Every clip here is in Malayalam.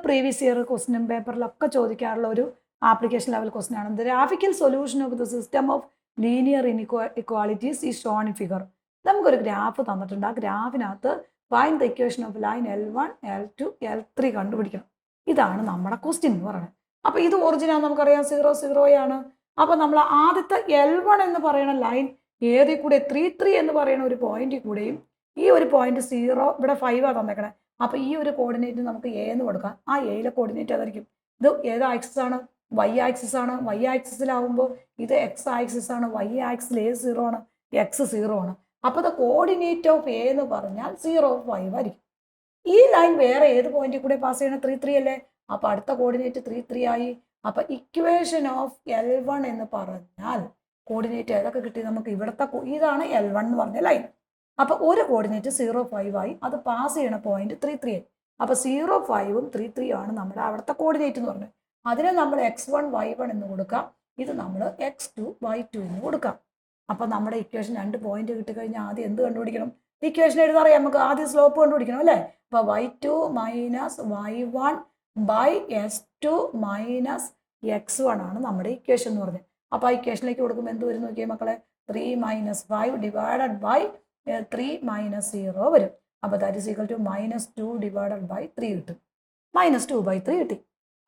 പ്രീവിയസ് ഇയർ ക്വസ്റ്റ്യൻ പേപ്പറിലൊക്കെ ചോദിക്കാറുള്ള ഒരു ആപ്ലിക്കേഷൻ ലെവൽ ക്വസ്റ്റ്യൻ ആണ്. The graphical solution of the system of linear equalities is shown in figure. നമുക്കൊരു ഗ്രാഫ് തന്നിട്ടുണ്ട്. ആ ഗ്രാഫിനകത്ത് find the equation of line L1, L2, L3 കണ്ടുപിടിക്കണം. ഇതാണ് നമ്മുടെ ക്വസ്റ്റ്യൻ എന്ന് പറയുന്നത്. അപ്പോൾ ഇത് ഒറിജിനൽ നമുക്കറിയാം 0, 0 ആണ്. അപ്പോൾ നമ്മൾ ആദ്യത്തെ L1 എന്ന് പറയുന്ന ലൈൻ ഏതിൽ കൂടെ 3, 3 എന്ന് പറയുന്ന ഒരു പോയിന്റിൽ കൂടെയും ഈ ഒരു പോയിന്റ് 0 ഇവിടെ 5 ആണ് തന്നേക്കണേ. അപ്പോൾ ഈ ഒരു കോർഡിനേറ്റ് നമുക്ക് എ എന്ന് കൊടുക്കാം. ആ എയിലെ കോർഡിനേറ്റ് ഏതായിരിക്കും? ഇത് ഏത് ആക്സിസ് ആണ്? വൈ ആക്സിസ് ആണ്. വൈ ആക്സിസിലാവുമ്പോൾ ഇത് എക്സ് ആക്സിസ് ആണ്. വൈ ആക്സിൽ എ 0 ആണ്, എക്സ് 0 ആണ്. അപ്പോൾ ദ കോർഡിനേറ്റ് ഓഫ് എ എന്ന് പറഞ്ഞാൽ 0, 5 ആയിരിക്കും. ഈ ലൈൻ വേറെ ഏത് പോയിന്റിൽ കൂടെ പാസ് ചെയ്യണം? 3, 3 അല്ലേ? അപ്പോൾ അടുത്ത കോർഡിനേറ്റ് 3, 3 ആയി. അപ്പോൾ ഇക്വേഷൻ ഓഫ് L1 എന്ന് പറഞ്ഞാൽ കോർഡിനേറ്റ് ഏതൊക്കെ കിട്ടി നമുക്ക്? ഇവിടുത്തെ ഇതാണ് L1 എന്ന് പറഞ്ഞ ലൈൻ. അപ്പോൾ ഒരു കോർഡിനേറ്റ് 0, 5 ആയി. അത് പാസ് ചെയ്യണ പോയിന്റ് 3, 3 ആയി. അപ്പോൾ 0, 5ഉം 3, 3 ആണ് നമ്മുടെ അവിടുത്തെ കോർഡിനേറ്റ് എന്ന് പറഞ്ഞത്. അതിനെ നമ്മൾ x1, y1 എന്ന് കൊടുക്കാം. ഇത് നമ്മൾ x2, y2 എന്ന് കൊടുക്കാം. അപ്പോൾ നമ്മുടെ ഇക്വേഷൻ 2 പോയിന്റ് കിട്ടിക്കഴിഞ്ഞാൽ ആദ്യം എന്ത് കണ്ടുപിടിക്കണം? ഇക്വേഷൻ എഴുതാറിയാം നമുക്ക്. ആദ്യം സ്ലോപ്പ് കണ്ടുപിടിക്കണം അല്ലേ? അപ്പോൾ y2 minus y1 by s2 minus x1 ആണ് നമ്മുടെ ഇക്വേഷൻ എന്ന് പറഞ്ഞത്. അപ്പോൾ ആ ഇക്വേഷനിലേക്ക് കൊടുക്കുമ്പോൾ എന്ത് വരും നോക്കിയേ മക്കളെ? 3 മൈനസ് 5 ഡിവൈഡഡ് ബൈ 3 മൈനസ് 0 വരും. അപ്പോൾ that is equal to -2 divided by 3 കിട്ടും. -2/3 കിട്ടി.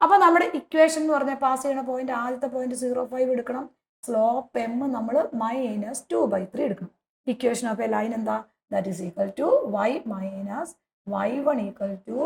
അപ്പോൾ നമ്മുടെ ഇക്വേഷൻ എന്ന് പറഞ്ഞാൽ പാസ് ചെയ്യുന്ന പോയിന്റ് ആദ്യത്തെ പോയിന്റ് 0, 5 എടുക്കണം. സ്ലോപ്പ് എം നമ്മൾ -2/3 എടുക്കണം. ഇക്വേഷൻ ഓഫ് എ ലൈൻ എന്താ? That is equal to y minus y1 equal to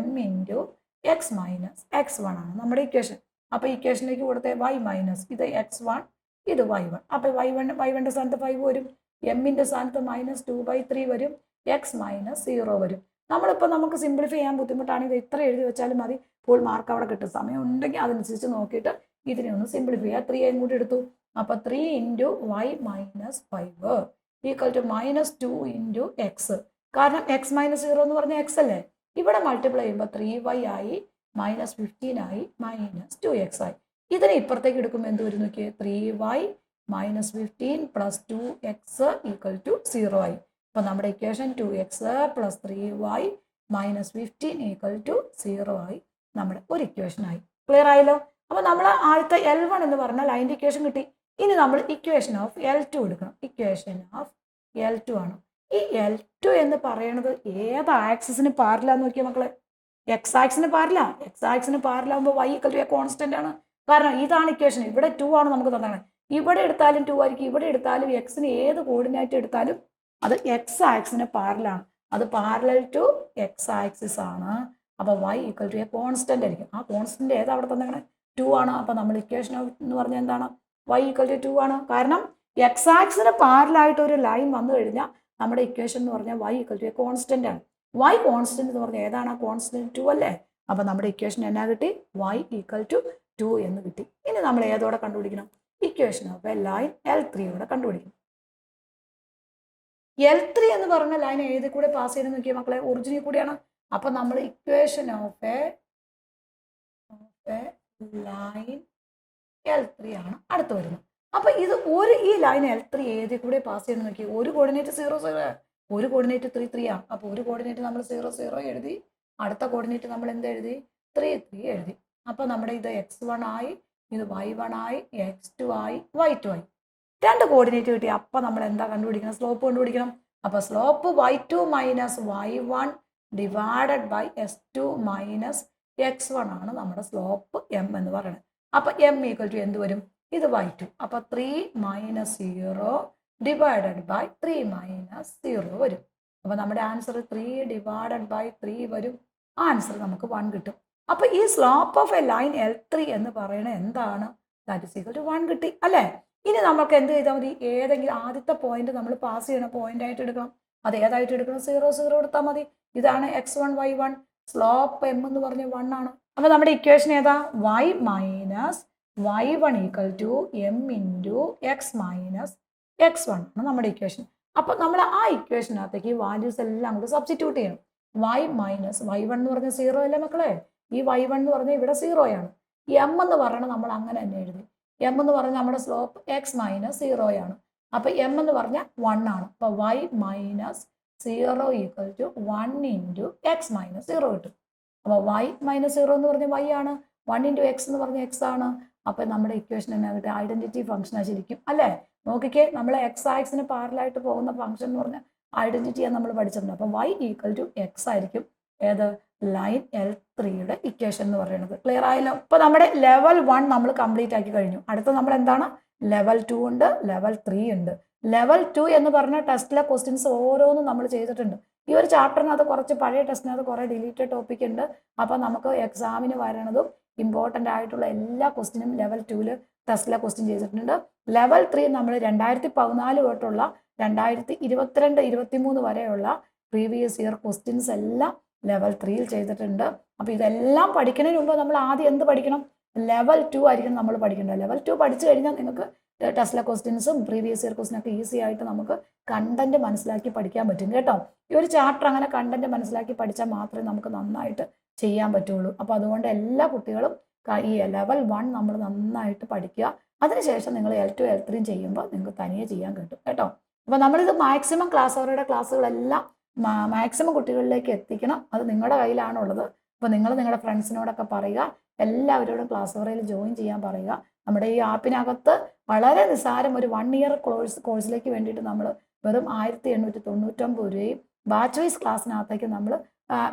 m into x minus x1 ആണ് നമ്മുടെ ഇക്വേഷൻ. അപ്പോൾ ഇക്വേഷനിലേക്ക് കൊടുത്തേ y മൈനസ് ഇത് x1 ഇത് y1. അപ്പോൾ y1ൻ്റെ സ്ഥാനത്ത് 5 വരും, എമ്മിൻ്റെ സ്ഥാനത്ത് -2/3 വരും, എക്സ് -0 വരും. നമ്മളിപ്പോൾ നമുക്ക് സിംപ്ലിഫൈ ചെയ്യാൻ ബുദ്ധിമുട്ടാണെങ്കിൽ ഇത്ര എഴുതി വെച്ചാലും മതി. ഫുൾ മാർക്ക് അവിടെ കിട്ടും. സമയം ഉണ്ടെങ്കിൽ അതനുസരിച്ച് നോക്കിയിട്ട് ഇതിനെ ഒന്ന് സിംപ്ലിഫൈ ചെയ്യുക. 3 കൂടി എടുത്തു. അപ്പോൾ 3 into y minus 5 equal to -2 into x. കാരണം x -0 എന്ന് പറഞ്ഞാൽ എക്സ് അല്ലേ? ഇവിടെ മൾട്ടിപ്ലൈ ചെയ്യുമ്പോൾ 3y ആയി, -15 ആയി, -2x ആയി. ഇതിനെ ഇപ്പുറത്തേക്ക് എടുക്കുമ്പോൾ എന്ത് വരും നോക്കിയേ? 3y -15 plus 2x equal to 0 ആയി. അപ്പോൾ നമ്മുടെ equation 2x plus 3y -15 equal to 0 ആയി. നമ്മുടെ ഒരു ഇക്വേഷൻ ആയി. ക്ലിയർ ആയല്ലോ? അപ്പോൾ നമ്മൾ ആദ്യത്തെ L1 എന്ന് പറഞ്ഞാൽ അതിൻ്റെ ഇക്വേഷൻ കിട്ടി. ഇനി നമ്മൾ ഇക്വേഷൻ ഓഫ് L2 എടുക്കണം. ഇക്വേഷൻ ഓഫ് L2 ആണ്. ഈ L2 എന്ന് പറയുന്നത് ഏത് ആക്സിസിന് പാരില്ലാന്ന് നോക്കിയാൽ മക്കളെ? എക്സ് ആക്സിന് പാരില്ല. എക്സ് ആക്സിന് പാരില്ലാകുമ്പോൾ y ഈക്വൽ ടു കോൺസ്റ്റന്റ് ആണ്. കാരണം ഇതാണ് ഇക്വേഷൻ. ഇവിടെ 2 ആണ് നമുക്ക് തന്നത്. ഇവിടെ എടുത്താലും 2 ആയിരിക്കും. ഇവിടെ എടുത്താലും എക്സിന് ഏത് കോർഡിനേറ്റ് എടുത്താലും അത് എക്സ് ആക്സിന് പാരലാണ്. അത് പാരലൽ ടു എക്സ് ആക്സിസ് ആണ്. അപ്പോൾ y ഈക്വൽ ടു കോൺസ്റ്റന്റ് ആയിരിക്കും. ആ കോൺസ്റ്റന്റ് ഏതാ അവിടെ തന്നെ? 2 ആണ്. അപ്പോൾ നമ്മൾ ഇക്വേഷൻ എന്ന് പറഞ്ഞാൽ എന്താണ്? y ഈക്വൽ ടു 2 ആണ്. കാരണം എക്സ് ആക്സിന് പാരലായിട്ട് ഒരു ലൈൻ വന്നു കഴിഞ്ഞാൽ നമ്മുടെ ഇക്വേഷൻ എന്ന് പറഞ്ഞാൽ y ഈക്വൽ ടു കോൺസ്റ്റന്റ് ആണ്. y കോൺസ്റ്റന്റ് എന്ന് പറഞ്ഞാൽ ഏതാണ്? ആ കോൺസ്റ്റന്റ് 2 അല്ലേ? അപ്പോൾ നമ്മുടെ ഇക്വേഷൻ എന്നാ കിട്ടി? y ഈക്വൽ ടു 2 എന്ന് കിട്ടി. ഇനി നമ്മൾ ഏതോടെ കണ്ടുപിടിക്കണം? ഇക്വേഷൻ ഓഫ് എ ലൈൻ L3യോടെ കണ്ടുപിടിക്കണം. L3 എന്ന് പറഞ്ഞ ലൈൻ ഏതിൽ കൂടെ പാസ് ചെയ്യണം നോക്കിയാൽ മക്കളെ? ഒറിജിനിൽ കൂടിയാണ്. അപ്പോൾ നമ്മൾ equation of a line L3 ആണ് അടുത്ത് വരുന്നത്. അപ്പോൾ ഇത് ഈ ലൈൻ L3 ഏതിൽ കൂടെ പാസ് ചെയ്യണം നോക്കി? ഒരു കോർഡിനേറ്റ് 0, 0, ഒരു കോർഡിനേറ്റ് 3, 3 ആണ്. അപ്പോൾ ഒരു കോർഡിനേറ്റ് നമ്മൾ 0, 0 എഴുതി. അടുത്ത കോർഡിനേറ്റ് നമ്മൾ എന്ത് എഴുതി? 3, 3 എഴുതി. അപ്പോൾ നമ്മുടെ ഇത് x1 ആയി, ഇത് y1 ആയി, x2 ആയി, y2 ആയി. 2 കോർഡിനേറ്റ് കിട്ടി. അപ്പോൾ നമ്മൾ എന്താ കണ്ടുപിടിക്കണം? സ്ലോപ്പ് കണ്ടുപിടിക്കണം. അപ്പോൾ slope y2 minus y1 divided by s2 minus x1 ആണ് നമ്മുടെ സ്ലോപ്പ് m എന്ന് പറയുന്നത്. അപ്പോൾ m ഈക്വൽ ടു എന്ത് വരും? ഇത് y2. അപ്പോൾ 3 മൈനസ് 0 ഡിവൈഡഡ് ബൈ 3 മൈനസ് 0 വരും. അപ്പോൾ നമ്മുടെ ആൻസർ 3 ഡിവൈഡഡ് ബൈ 3 വരും. ആൻസർ നമുക്ക് 1 കിട്ടും. അപ്പോൾ ഈ slope of a line L3 എന്ന് പറയുന്നത് എന്താണ്? ദാറ്റ് ഈസ് ഈക്വൽ ടു 1 കിട്ടി അല്ലേ? ഇനി നമുക്ക് എന്ത് ചെയ്താൽ മതി? ഏതെങ്കിലും ആദ്യത്തെ പോയിന്റ് നമ്മൾ പാസ് ചെയ്യണ പോയിന്റ് ആയിട്ട് എടുക്കണം. അത് ഏതായിട്ട് എടുക്കണം? 0, 0 എടുത്താൽ മതി. ഇതാണ് x1, y1. സ്ലോപ്പ് m എന്ന് പറഞ്ഞ 1 ആണ്. അപ്പോൾ നമ്മുടെ ഇക്വേഷൻ ഏതാ? y minus y1 equal to m into x minus x1 ആണ് നമ്മുടെ ഇക്വേഷൻ. അപ്പോൾ നമ്മൾ ആ ഇക്വേഷനകത്തേക്ക് ഈ വാല്യൂസ് എല്ലാം കൂടി സബ്സ്റ്റിറ്റ്യൂട്ട് ചെയ്യണം. y മൈനസ് y1 എന്ന് പറഞ്ഞാൽ 0 അല്ലേ മക്കളെ? ഈ y1 എന്ന് പറഞ്ഞാൽ ഇവിടെ 0 ആണ്. m എന്ന് പറയുന്നത് നമ്മൾ അങ്ങനെ തന്നെ എഴുതി. m എന്ന് പറഞ്ഞാൽ നമ്മുടെ സ്ലോപ്പ് എക്സ് മൈനസ് 0 ആണ്. അപ്പോൾ m എന്ന് പറഞ്ഞാൽ 1 ആണ്. അപ്പോൾ y minus 0 equal to 1 into x minus 0 കിട്ടും. അപ്പോൾ y മൈനസ് 0 എന്ന് പറഞ്ഞാൽ y ആണ്, 1 ഇൻറ്റു എക്സ് എന്ന് പറഞ്ഞാൽ എക്സ് ആണ്. അപ്പം നമ്മുടെ ഇക്വേഷൻ എന്നാ കിട്ടുക? ഐഡന്റിറ്റി ഫംഗ്ഷനാണ് ശരിക്കും അല്ലേ? നോക്കിക്കേ, നമ്മൾ എക്സ് ആക്സിന് പാരലായിട്ട് പോകുന്ന ഫംഗ്ഷൻ എന്ന് പറഞ്ഞാൽ ഐഡന്റിറ്റിയാണ് നമ്മൾ പഠിച്ചിട്ടുണ്ട്. അപ്പം y ഈക്വൽ ടു എക്സ് ആയിരിക്കും ഏത് ലൈൻ L3യുടെ ഇക്വേഷൻ എന്ന് പറയുന്നത്. ക്ലിയർ ആയല്ലോ? ഇപ്പൊ നമ്മുടെ ലെവൽ 1 നമ്മൾ കംപ്ലീറ്റ് ആക്കി കഴിഞ്ഞു. അടുത്ത നമ്മൾ എന്താണ്? ലെവൽ 2 ഉണ്ട്, ലെവൽ 3 ഉണ്ട്. ലെവൽ 2 എന്ന് പറഞ്ഞ ടെസ്റ്റിലെ ക്വസ്റ്റ്യൻസ് ഓരോന്നും നമ്മൾ ചെയ്തിട്ടുണ്ട്. ഈ ഒരു ചാപ്റ്ററിനകത്ത് കുറച്ച് പഴയ ടെസ്റ്റിനകത്ത് കുറേ ഡിലീറ്റഡ് ടോപ്പിക് ഉണ്ട്. അപ്പോൾ നമുക്ക് എക്സാമിന് വരണതും ഇമ്പോർട്ടൻ്റ് ആയിട്ടുള്ള എല്ലാ ക്വസ്റ്റ്യനും ലെവൽ 2 ടെസ്റ്റിലെ ക്വസ്റ്റ്യൻ ചെയ്തിട്ടുണ്ട്. ലെവൽ 3 നമ്മൾ 2014 തൊട്ടുള്ള 2022, 23 വരെയുള്ള പ്രീവിയസ് ഇയർ ക്വസ്റ്റ്യൻസ് എല്ലാം ലെവൽ 3 ചെയ്തിട്ടുണ്ട്. അപ്പോൾ ഇതെല്ലാം പഠിക്കുന്നതിന് മുമ്പ് നമ്മൾ ആദ്യം എന്ത് പഠിക്കണം? ലെവൽ 2 ആയിരിക്കും നമ്മൾ പഠിക്കേണ്ടത്. ലെവൽ 2 പഠിച്ചു കഴിഞ്ഞാൽ നിങ്ങൾക്ക് ടെസ്റ്റിലെ ക്വസ്റ്റ്യൻസും പ്രീവിയസ് ഇയർ ക്വസ്റ്റ്യനൊക്കെ ഈസി ആയിട്ട് നമുക്ക് കണ്ടന്റ് മനസ്സിലാക്കി പഠിക്കാൻ പറ്റും കേട്ടോ. ഈ ഒരു ചാപ്റ്റർ അങ്ങനെ കണ്ടന്റ് മനസ്സിലാക്കി പഠിച്ചാൽ മാത്രമേ നമുക്ക് നന്നായിട്ട് ചെയ്യാൻ പറ്റുള്ളൂ. അപ്പോൾ അതുകൊണ്ട് എല്ലാ കുട്ടികളും ഈ ലെവൽ 1 നമ്മൾ നന്നായിട്ട് പഠിക്കുക. അതിനുശേഷം നിങ്ങൾ L2, L3 ചെയ്യുമ്പോൾ നിങ്ങൾക്ക് തനിയെ ചെയ്യാൻ കിട്ടും കേട്ടോ. അപ്പോൾ നമ്മളിത് മാക്സിമം അവരുടെ ക്ലാസ്സുകളെല്ലാം മാക്സിമം കുട്ടികളിലേക്ക് എത്തിക്കണം. അത് നിങ്ങളുടെ കയ്യിലാണുള്ളത്. അപ്പോൾ നിങ്ങൾ നിങ്ങളുടെ ഫ്രണ്ട്സിനോടൊക്കെ പറയുക, എല്ലാവരോടും ക്ലാസ് അവറിൽ ജോയിൻ ചെയ്യാൻ പറയുക. നമ്മുടെ ഈ ആപ്പിനകത്ത് വളരെ നിസ്സാരം ഒരു 1 ഇയർ കോഴ്സിലേക്ക് വേണ്ടിയിട്ട് നമ്മൾ വെറും 1899 രൂപയും ബാച്ച് വൈസ് ക്ലാസ്സിനകത്തേക്ക് നമ്മൾ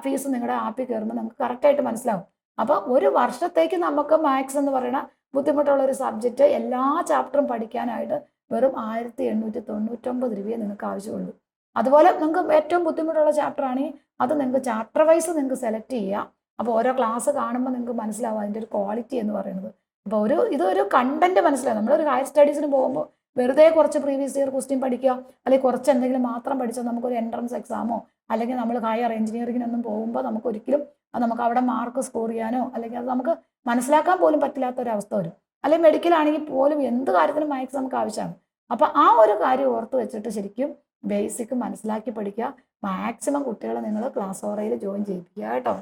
ഫീസ് നിങ്ങളുടെ ആപ്പിൽ കയറുമ്പോൾ നമുക്ക് കറക്റ്റായിട്ട് മനസ്സിലാവും. അപ്പോൾ ഒരു വർഷത്തേക്ക് നമുക്ക് മാത്സ് എന്ന് പറയുന്ന ബുദ്ധിമുട്ടുള്ള ഒരു സബ്ജക്റ്റ് എല്ലാ ചാപ്റ്ററും പഠിക്കാനായിട്ട് വെറും 1899 രൂപയെ നിങ്ങൾക്ക് ആവശ്യമുള്ളൂ. അതുപോലെ നിങ്ങൾക്ക് ഏറ്റവും ബുദ്ധിമുട്ടുള്ള ചാപ്റ്റർ ആണെങ്കിൽ അത് നിങ്ങൾക്ക് ചാപ്റ്റർ വൈസ് നിങ്ങൾക്ക് സെലക്ട് ചെയ്യാം. അപ്പോൾ ഓരോ ക്ലാസ് കാണുമ്പോൾ നിങ്ങൾക്ക് മനസ്സിലാവും അതിൻ്റെ ഒരു ക്വാളിറ്റി എന്ന് പറയുന്നത്. അപ്പോൾ ഇതൊരു കണ്ടന്റ് മനസ്സിലാവും. നമ്മളൊരു ഹയർ സ്റ്റഡീസിന് പോകുമ്പോൾ വെറുതെ കുറച്ച് പ്രീവിയസ് ഇയർ ക്വസ്റ്റ്യൻ പഠിക്കുക, അല്ലെങ്കിൽ കുറച്ച് എന്തെങ്കിലും മാത്രം പഠിച്ചാൽ നമുക്കൊരു എൻട്രൻസ് എക്സാമോ അല്ലെങ്കിൽ നമ്മൾ ഹയർ എഞ്ചിനീയറിങ്ങിനൊന്നും പോകുമ്പോൾ നമുക്ക് ഒരിക്കലും നമുക്ക് അവിടെ മാർക്ക് സ്കോർ ചെയ്യാനോ അല്ലെങ്കിൽ അത് നമുക്ക് മനസ്സിലാക്കാൻ പോലും പറ്റില്ലാത്ത ഒരു അവസ്ഥ വരും. അല്ലെങ്കിൽ മെഡിക്കൽ ആണെങ്കിൽ പോലും എന്ത് കാര്യത്തിനും മാത്സ് നമുക്ക് ആവശ്യമാണ്. അപ്പോൾ ആ ഒരു കാര്യം ഓർത്ത് വെച്ചിട്ട് ശരിക്കും ബേസിക് മനസ്സിലാക്കി പഠിക്കുക. മാക്സിമം കുട്ടികളെ നിങ്ങൾ ക്ലാസ് ഓറയിൽ ജോയിൻ ചെയ്യിപ്പിക്കുക കേട്ടോ.